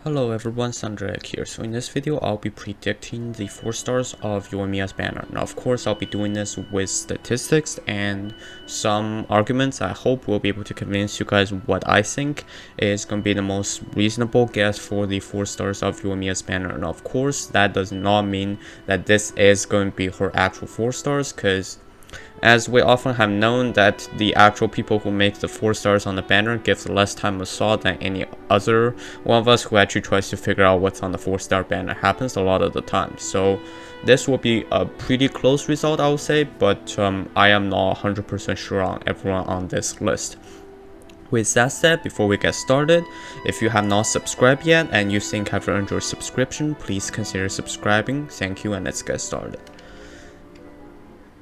Hello everyone, Sandrak here. So in this video, I'll be predicting the 4 stars of Yoimiya's banner. Now of course, I'll be doing this with statistics and some arguments. I hope will be able to convince you guys what I think is going to be the most reasonable guess for the 4 stars of Yoimiya's banner. Now of course, that does not mean that this is going to be her actual 4 stars, because as we often have known that the actual people who make the 4 stars on the banner gives less time of thought than any other one of us who actually tries to figure out what's on the 4-star banner. Happens a lot of the time. So this will be a pretty close result, I would say, but I am not 100% sure on everyone on this list. With that said, before we get started, if you have not subscribed yet and you think I've earned your subscription, please consider subscribing. Thank you, and let's get started.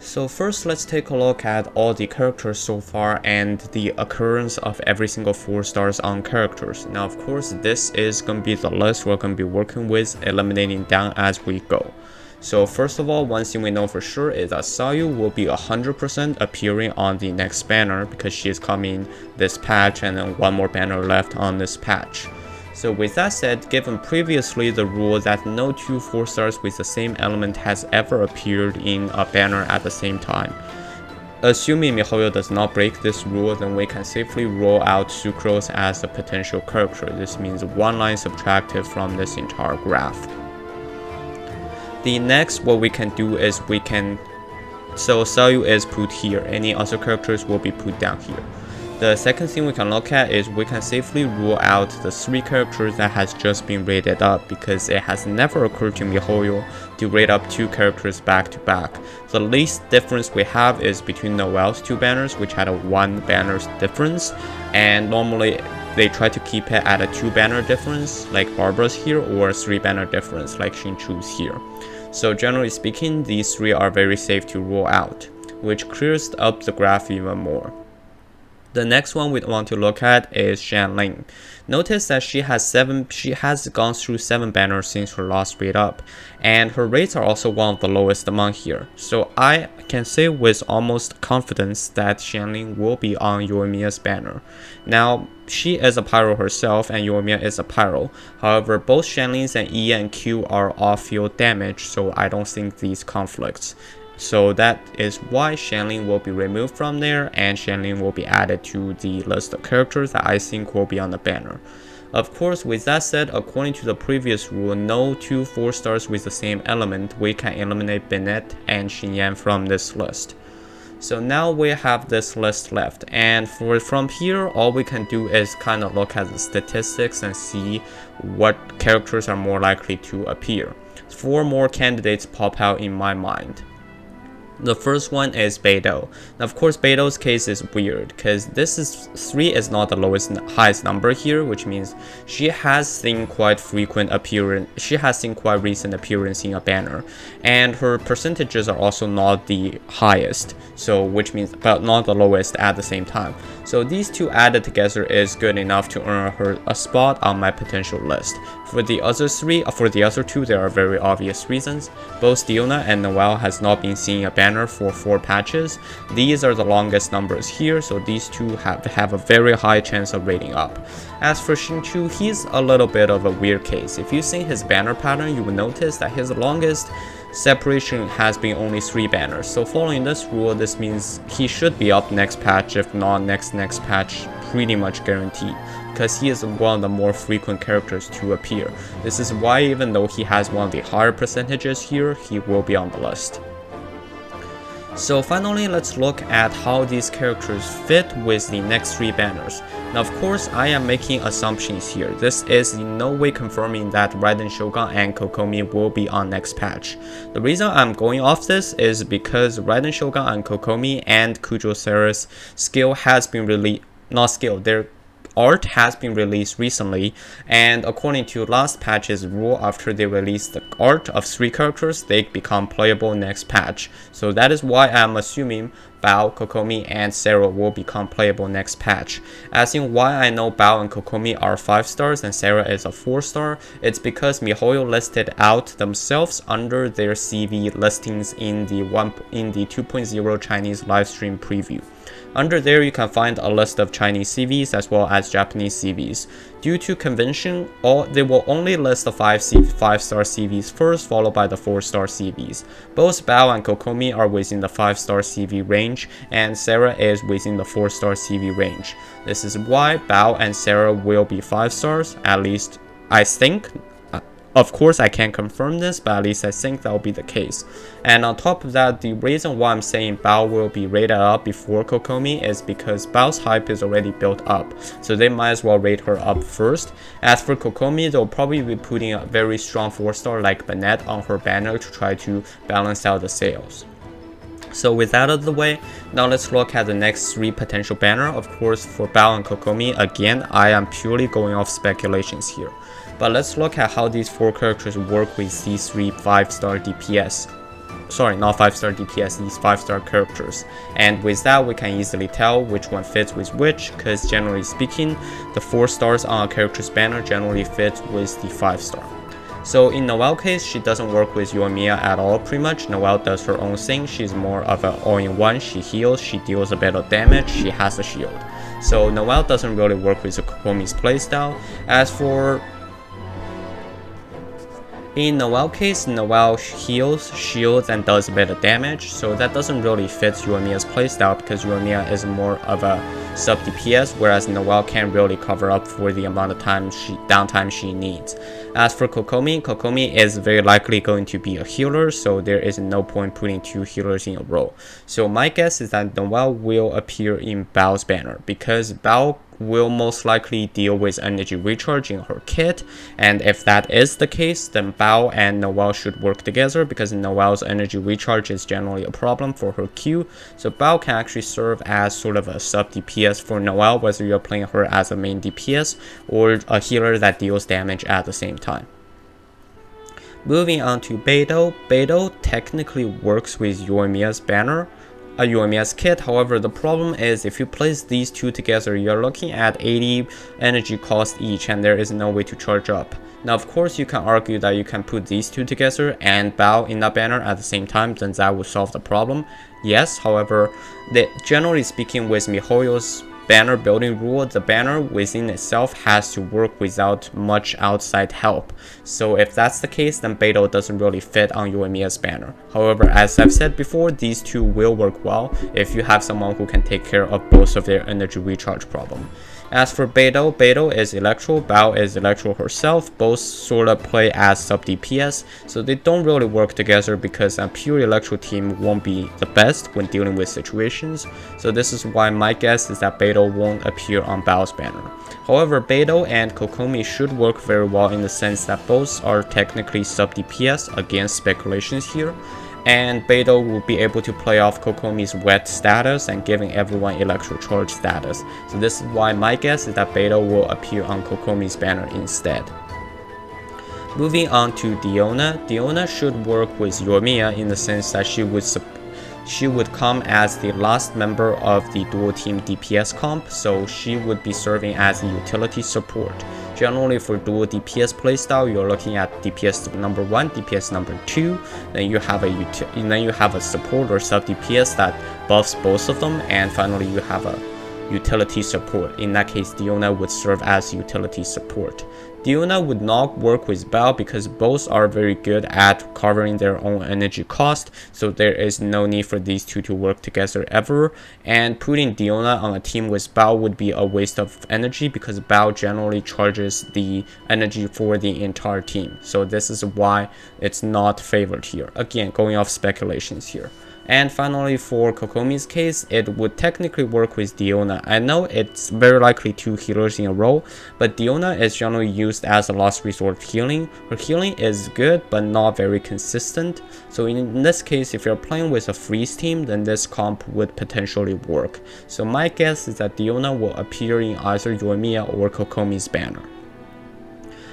So first, let's take a look at all the characters so far and the occurrence of every single 4 stars on characters. Now of course, this is going to be the list we're going to be working with, eliminating down as we go. So first of all, one thing we know for sure is that Sayu will be 100% appearing on the next banner because she is coming this patch and then one more banner left on this patch. So with that said, given previously the rule that no 2 4 stars with the same element has ever appeared in a banner at the same time, assuming MiHoYo does not break this rule, then we can safely rule out Sucrose as a potential character. This means one line subtracted from this entire graph. The next, what we can do is so Sayu is put here, any other characters will be put down here. The second thing we can look at is we can safely rule out the 3 characters that has just been rated up, because it has never occurred to MiHoYo to rate up 2 characters back to back. The least difference we have is between Noelle's 2 banners, which had a 1 banner's difference, and normally they try to keep it at a 2 banner difference like Barbara's here, or a 3 banner difference like Shin Chu's here. So generally speaking, these 3 are very safe to rule out, which clears up the graph even more. The next one we want to look at is Ling. Notice that she has gone through 7 banners since her last rate up, and her rates are also one of the lowest among here. So I can say with almost confidence that Ling will be on Yoimiya's banner. Now, she is a pyro herself and Yoimiya is a pyro. However, both Ling's and E and Q are off field damage, so I don't think these conflicts. So that is why Ling will be removed from there, and Ling will be added to the list of characters that I think will be on the banner. Of course, with that said, according to the previous rule, no 2 4 stars with the same element, we can eliminate Bennett and Xinyan from this list. So now we have this list left, and from here, all we can do is kind of look at the statistics and see what characters are more likely to appear. 4 more candidates pop out in my mind. The first one is Beto. Now of course, Beto's case is weird because 3 is not the highest number here, which means she has seen quite recent appearance in a banner, and her percentages are also not the highest, so which means but not the lowest at the same time. So these 2 added together is good enough to earn her a spot on my potential list. For the other 2, there are very obvious reasons. Both Diona and Noelle has not been seen in a banner for 4 patches. These are the longest numbers here, so these 2 have a very high chance of rating up. As for Shin Chu, he's a little bit of a weird case. If you've seen his banner pattern, you will notice that his longest separation has been only 3 banners. So following this rule, this means he should be up next patch, if not next patch, pretty much guaranteed, because he is one of the more frequent characters to appear. This is why even though he has one of the higher percentages here, he will be on the list. So finally, let's look at how these characters fit with the next 3 banners. Now of course, I am making assumptions here. This is in no way confirming that Raiden Shogun and Kokomi will be on next patch. The reason I'm going off this is because Raiden Shogun and Kokomi and Kujo Sera's skill has been their art has been released recently, and according to last patch's rule, after they release the art of 3 characters, they become playable next patch. So that is why I'm assuming Bao, Kokomi, and Sera will become playable next patch. As in why I know Bao and Kokomi are 5 stars and Sera is a 4 star, it's because MiHoYo listed out themselves under their CV listings in the 2.0 Chinese livestream preview. Under there, you can find a list of Chinese CVs as well as Japanese CVs. Due to convention, they will only list the 5-star CVs first, followed by the 4-star CVs. Both Bao and Kokomi are within the 5-star CV range, and Sarah is within the 4-star CV range. This is why Bao and Sarah will be 5 stars, at least I think. Of course, I can't confirm this, but at least I think that will be the case. And on top of that, the reason why I'm saying Bao will be rated up before Kokomi is because Bao's hype is already built up, so they might as well rate her up first. As for Kokomi, they'll probably be putting a very strong 4-star like Bennett on her banner to try to balance out the sales. So with that out of the way, now let's look at the next 3 potential banner. Of course, for Bao and Kokomi, again, I am purely going off speculations here. But let's look at how these 4 characters work with these 3 5-star DPS. Sorry, not 5-star DPS, these 5-star characters. And with that, we can easily tell which one fits with which, because generally speaking, the 4 stars on a character's banner generally fits with the 5-star. So in Noelle's case, she doesn't work with Yoimiya at all pretty much. Noelle does her own thing. She's more of an all-in-one. She heals, she deals a bit of damage, she has a shield. So Noelle doesn't really work with Kokomi's playstyle. As for in Noelle's case, Noelle heals, shields, and does a bit of damage, so that doesn't really fit Yoimiya's playstyle because Yoimiya is more of a sub DPS, whereas Noelle can't really cover up for the amount of downtime she needs. As for Kokomi, Kokomi is very likely going to be a healer, so there is no point putting 2 healers in a row. So my guess is that Noelle will appear in Bao's banner, because Bao will most likely deal with energy recharge in her kit, and if that is the case, then Bao and Noelle should work together because Noelle's energy recharge is generally a problem for her Q. So Bao can actually serve as sort of a sub DPS for Noelle, whether you're playing her as a main DPS or a healer that deals damage at the same time. Moving on to Beto. Beto technically works with Yoimiya's banner, Yoimiya's kit. However, the problem is if you place these 2 together, you're looking at 80 energy cost each, and there is no way to charge up. Now, of course, you can argue that you can put these 2 together and Bao in that banner at the same time, then that would solve the problem. Yes, however, generally speaking, with miHoYo's banner building rule, the banner within itself has to work without much outside help. So if that's the case, then Beto doesn't really fit on Yoimiya's banner. However, as I've said before, these 2 will work well if you have someone who can take care of both of their energy recharge problem. As for Beto, Beto is Electro, Bao is Electro herself, both sort of play as sub DPS, so they don't really work together because a pure Electro team won't be the best when dealing with situations. So this is why my guess is that Beto won't appear on Bao's banner. However, Beto and Kokomi should work very well in the sense that both are technically sub DPS against speculations here, and Beto will be able to play off Kokomi's wet status and giving everyone electro charge status. So this is why my guess is that Beto will appear on Kokomi's banner instead. Moving on to Diona. Diona should work with Yoimiya in the sense that she would come as the last member of the dual team DPS comp, so she would be serving as a utility support. Generally for dual DPS playstyle, you're looking at DPS number 1, DPS number 2, then you have a support or sub DPS that buffs both of them, and finally you have a utility support. In that case, Diona would serve as utility support. Diona would not work with Bao because both are very good at covering their own energy cost, so there is no need for these 2 to work together ever, and putting Diona on a team with Bao would be a waste of energy because Bao generally charges the energy for the entire team. So this is why it's not favored here. Again, going off speculations here. And finally, for Kokomi's case, it would technically work with Diona. I know it's very likely 2 healers in a row, but Diona is generally used as a last resort healing. Her healing is good, but not very consistent. So in this case, if you're playing with a freeze team, then this comp would potentially work. So my guess is that Diona will appear in either Yoimiya or Kokomi's banner.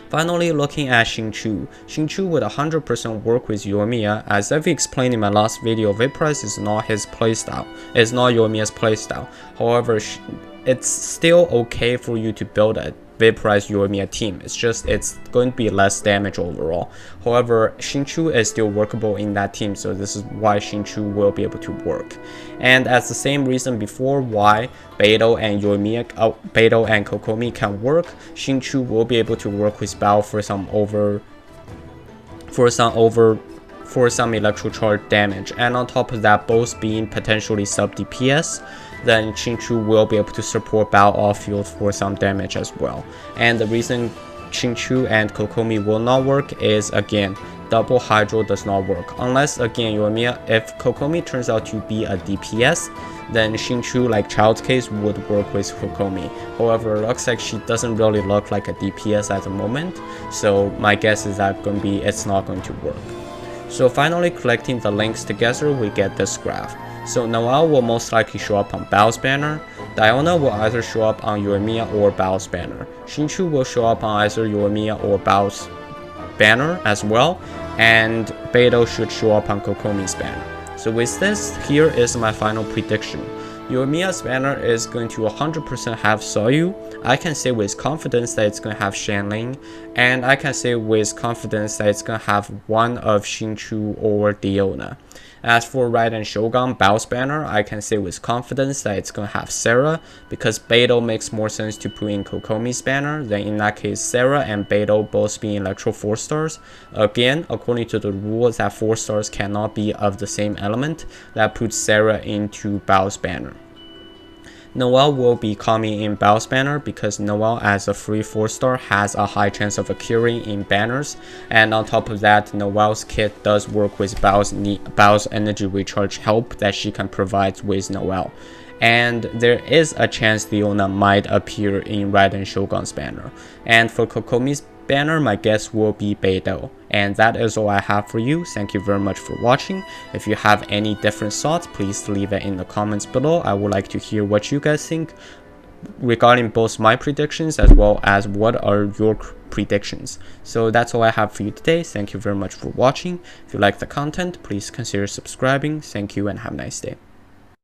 Finally, looking at Shin Chu. Shin Chu would 100% work with Yoimiya. As I've explained in my last video, Vaporize is not his playstyle. It's not Yoimiya's playstyle. However, it's still okay for you to build a vaporize Yoimiya team. It's going to be less damage overall. However, Shin Chu is still workable in that team, so this is why Shin Chu will be able to work. And as the same reason before why Beto and Beto and Kokomi can work, Shin Chu will be able to work with Bao for some electro charge damage, and on top of that, both being potentially sub DPS, then Shin Chu will be able to support Bao off field for some damage as well. And the reason Shin Chu and Kokomi will not work is, again, double hydro does not work unless, again, Yoimiya, if Kokomi turns out to be a DPS, then Shin Chu, like Child's Case, would work with Kokomi. However, it looks like she doesn't really look like a DPS at the moment, so my guess is that it's not going to work. So finally, collecting the links together, we get this graph. So Noelle will most likely show up on Bao's banner, Diona will either show up on Yoimiya or Bao's banner, Shin Chu will show up on either Yoimiya or Bao's banner as well, and Beto should show up on Kokomi's banner. So with this, here is my final prediction. Yoimiya's banner is going to 100% have Soyu. I can say with confidence that it's going to have Ling, and I can say with confidence that it's going to have one of Shin Chu or Diona. As for Raiden Shogun Bao's banner, I can say with confidence that it's going to have Sarah, because Beto makes more sense to put in Kokomi's banner, then in that case Sarah and Beto both being Electro 4 stars. Again, according to the rule that 4 stars cannot be of the same element, that puts Sarah into Bao's banner. Noelle will be coming in Bao's banner because Noelle as a free 4-star has a high chance of occurring in banners, and on top of that, Noelle's kit does work with Bao's energy recharge help that she can provide with Noelle. And there is a chance Leona might appear in Raiden Shogun's banner. And for Kokomi's banner, my guess will be Beto. And that is all I have for you. Thank you very much for watching. If you have any different thoughts, please leave it in the comments below. I would like to hear what you guys think regarding both my predictions as well as what are your predictions. So that's all I have for you today. Thank you very much for watching. If you like the content, please consider subscribing. Thank you and have a nice day.